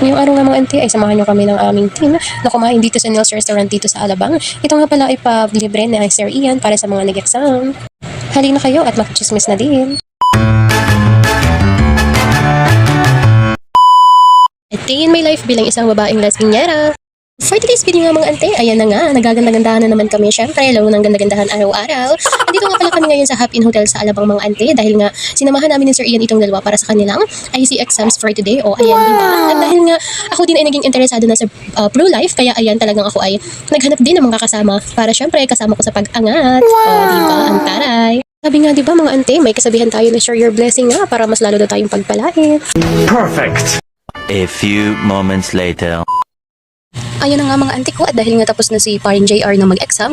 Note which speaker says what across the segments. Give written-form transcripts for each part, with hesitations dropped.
Speaker 1: Ngayong araw nga mga auntie ay samahan nyo kami ng aming team na kumain dito sa Nils Restaurant dito sa Alabang. Ito nga pala ay pa-libre na Sir Ian para sa mga nag-exam. Halina kayo at makichismis na din. A day in my life bilang isang babaeng lasingera. For today's video nga mga ante, ayan na nga, nagaganda-gandahan na naman kami syempre, lalo ng ganda-gandahan araw-araw. Andito nga pala kami ngayon sa Hop In Hotel sa Alabang mga ante dahil nga sinamahan namin ni Sir Ian itong dalawa para sa kanilang IC exams for today. O ayan, diba? At dahil nga ako din ay naging interesado na sa Pro Life, kaya ayan talagang ako ay naghanap din ng mga kasama para syempre kasama ko sa pag-angat. O diba, ang taray. Sabi nga diba mga ante, may kasabihan tayo na share your blessing nga para mas lalo daw tayong pagpalain.
Speaker 2: Perfect! A few moments later.
Speaker 3: Ayun na nga mga auntie ko at dahil nga tapos na si paring JR na mag-exam.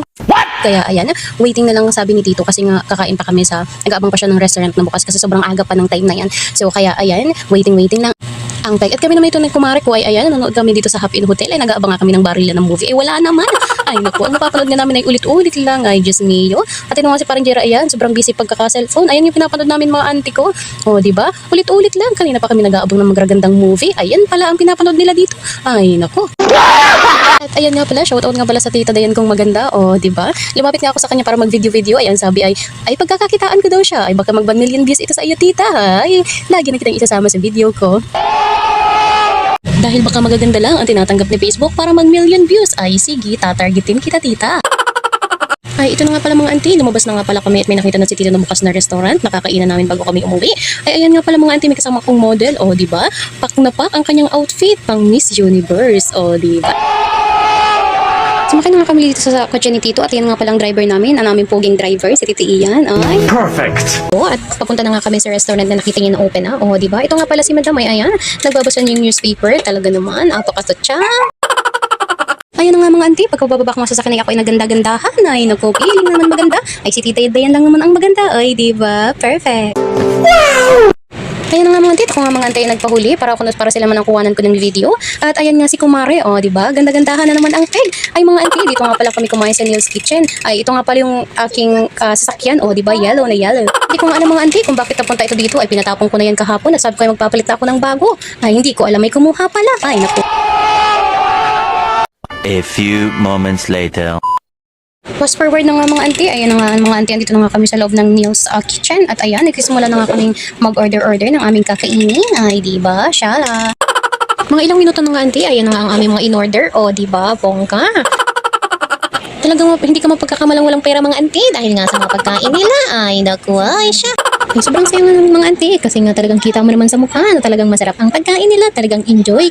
Speaker 3: Kaya ayan, waiting na lang sabi ni Tito kasi nga kakain pa kami sa, nag-aabang pa siya ng restaurant na bukas kasi sobrang aga pa ng time na yan. So kaya ayan, waiting lang ang peg. At kami naman ito ng kumare ko ay ayan, nanonood kami dito sa Hop In Hotel ay nag-aabang nga kami ng barila ng movie. Eh wala naman. Ay naku, ang napapanood nga namin ay ulit-ulit lang. Ay Diyos mio. At ito nga si paring JR ayan, sobrang busy pagkaka-cellphone. Ayan yung pinapanood namin mga auntie ko. O diba? Ulit-ulit lang. Kanina pa kami nag-aabang ng magagandang movie. Ayan pala ang pinapanood nila dito. Ay naku. At ayan nga pala, shoutout nga pala sa tita Dayan kong maganda, o diba? Lumapit nga ako sa kanya para mag-video-video, ayan sabi ay pagkakakitaan ko daw siya, ay baka mag 1 million views ito sa iyo tita, ay lagi na kitang isasama sa video ko. Dahil baka magaganda lang ang tinatanggap ni Facebook para mag million views, ay sige, tatargetin kita tita. Ay, ito na nga pala mga auntie, lumabas na nga pala kami at may nakita na si Tito na bukas na restaurant, nakakainan namin bago kami umuwi. Ay, ayan nga pala mga auntie, may kasama kong model, o diba? Pak na pak ang kanyang outfit pang Miss Universe, o diba? Sumakay na nga kami dito sa kotse ni Tito at yan nga palang driver namin, ang aming poging driver, si Titi Ian. Ay.
Speaker 2: Perfect!
Speaker 1: O, at papunta na nga kami sa restaurant na nakita niyo na open na. O, diba? Ito nga pala si Madam, ay ayan, nagbabasa niya yung newspaper, talaga naman, apakasotya. Ayun na nga mga auntie, pagkabababa ko nga sa sasakyan ay ako ay naganda-gandahan. Ay naku, feeling naman maganda. Ay si Tita Dayan lang naman ang maganda. Ay diba? Perfect. Wow! Ayun na nga mga auntie, ako nga mga auntie ay nagpahuli para sila man ang kuhanan ko ng video. At ayan nga si Kumare, o diba? Ganda-gandahan na naman ang peg. Ay mga auntie, dito nga pala kami kumain sa Neil's Kitchen. Ay ito nga pala yung aking sasakyan, o diba? Yellow na yellow. Hindi ko nga alam mga auntie kung bakit napunta ito dito. Ay pinatapon ko na yan kahapon. Nasabi ko ay magpapalit ako ng bago. Ay hindi ko alam, may kumuha pala. Ay naku.
Speaker 2: A few moments later.
Speaker 1: Fast forward na nga mga auntie, ayan na nga mga auntie, andito na nga kami sa loob ng Neil's Kitchen at ayan, nagsisimula na nga kaming mag-order ng aming kakainin, ay diba, syala. Mga ilang minuto na nga auntie, ayan na nga ang aming mga in-order, o diba, bongka. Talagang hindi ka mapagkakamalang walang pera mga auntie dahil nga sa mga pagkain nila, ay naku, ay siya. Ay, sobrang sayo nga namin mga auntie kasi nga talagang kita mo naman sa mukha na talagang masarap ang pagkain nila, talagang enjoy